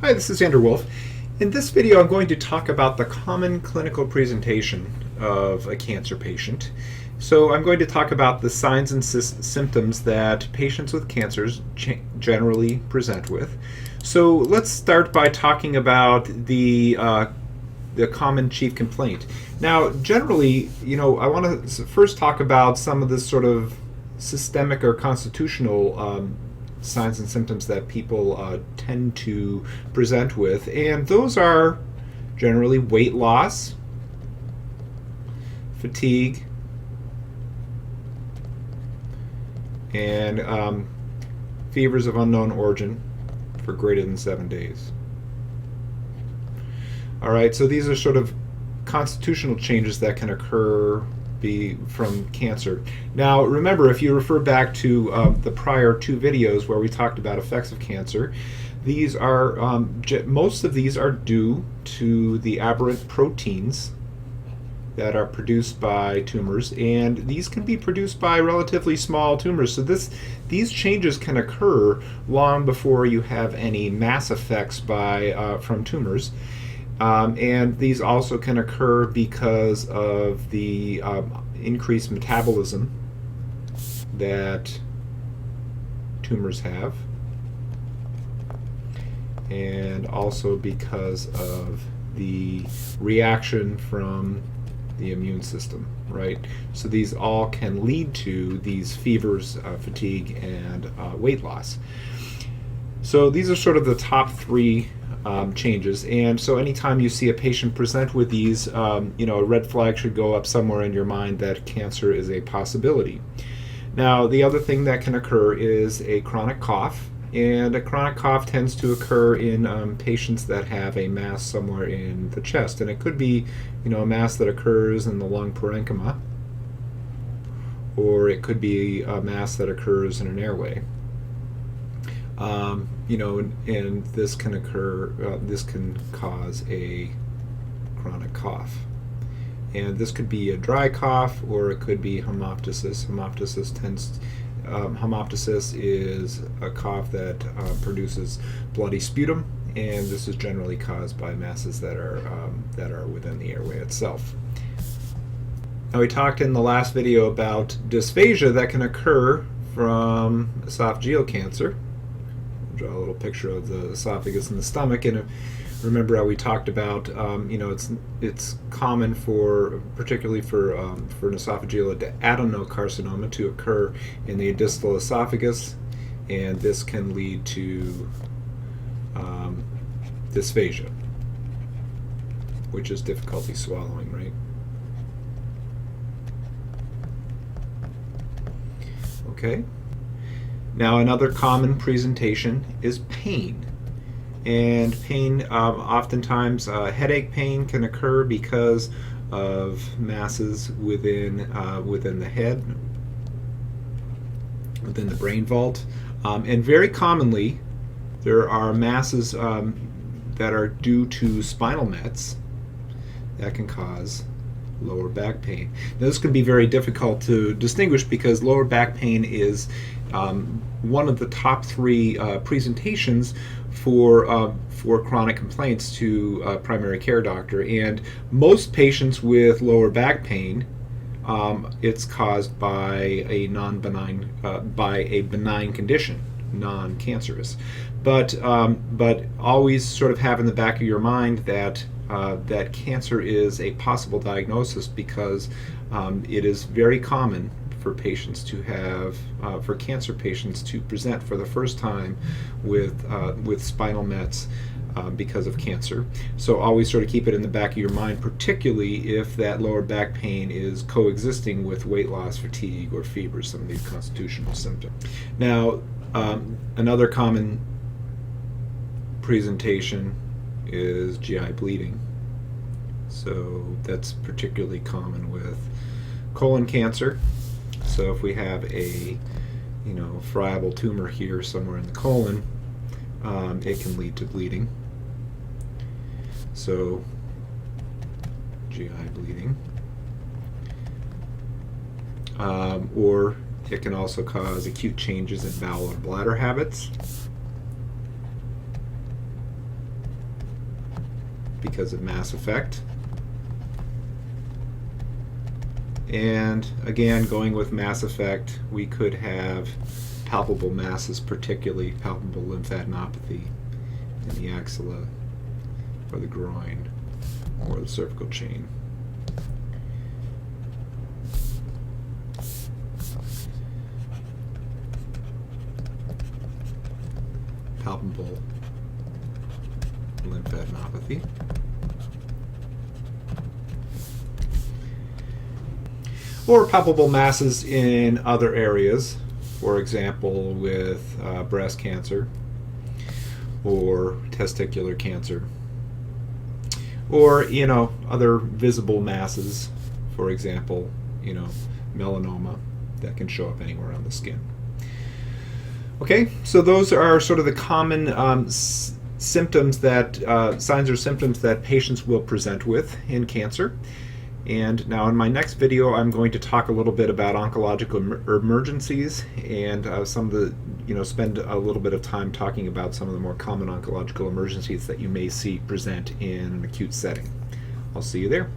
Hi, this is Andrew Wolf. In this video, I'm going to talk about the common clinical presentation of a cancer patient. So I'm going to talk about the signs and symptoms that patients with cancers generally present with. So let's start by talking about the common chief complaint. Now, generally, I want to first talk about some of the sort of systemic or constitutional signs and symptoms that people tend to present with, and those are generally weight loss, fatigue, and fevers of unknown origin for greater than 7 days. All right, so these are sort of constitutional changes that can occur from cancer. Now, remember, if you refer back to the prior two videos where we talked about effects of cancer, these are most of these are due to the aberrant proteins that are produced by tumors, and these can be produced by relatively small tumors. So these changes can occur long before you have any mass effects from tumors. And these also can occur because of the increased metabolism that tumors have, and also because of the reaction from the immune system, right? So these all can lead to these fevers, fatigue, and weight loss. So these are sort of the top three changes, and so anytime you see a patient present with these, a red flag should go up somewhere in your mind that cancer is a possibility. Now, the other thing that can occur is a chronic cough, and a chronic cough tends to occur in patients that have a mass somewhere in the chest, and it could be, a mass that occurs in the lung parenchyma, or it could be a mass that occurs in an airway. And this can occur, this can cause a chronic cough. And this could be a dry cough, or it could be hemoptysis. Hemoptysis is a cough that produces bloody sputum, and this is generally caused by masses that are within the airway itself. Now, we talked in the last video about dysphasia that can occur from esophageal cancer. Draw a little picture of the esophagus and the stomach, and remember how we talked about it's common particularly for an esophageal adenocarcinoma to occur in the distal esophagus, and this can lead to dysphasia, which is difficulty swallowing, right? Okay. Now, another common presentation is pain. And pain, oftentimes headache pain can occur because of masses within the head, within the brain vault. And very commonly, there are masses that are due to spinal mets that can cause lower back pain. Now, this can be very difficult to distinguish because lower back pain is one of the top three presentations for chronic complaints to a primary care doctor. And most patients with lower back pain, it's caused by a benign condition, non-cancerous. But always sort of have in the back of your mind that that cancer is a possible diagnosis, because it is very common for patients to have, for cancer patients to present for the first time with spinal mets because of cancer. So always sort of keep it in the back of your mind, particularly if that lower back pain is coexisting with weight loss, fatigue, or fever, some of these constitutional symptoms. Now, another common presentation is GI bleeding. So that's particularly common with colon cancer. So if we have a friable tumor here somewhere in the colon, it can lead to bleeding. So GI bleeding. Or it can also cause acute changes in bowel or bladder habits. because of mass effect. And again, going with mass effect, we could have palpable masses, particularly palpable lymphadenopathy in the axilla or the groin or the cervical chain. Palpable lymphadenopathy. Or palpable masses in other areas, for example, with breast cancer or testicular cancer, or other visible masses, for example, melanoma that can show up anywhere on the skin. Okay, so those are sort of the common symptoms that signs or symptoms that patients will present with in cancer. And now in my next video, I'm going to talk a little bit about oncological emergencies and some of the, spend a little bit of time talking about some of the more common oncological emergencies that you may see present in an acute setting. I'll see you there.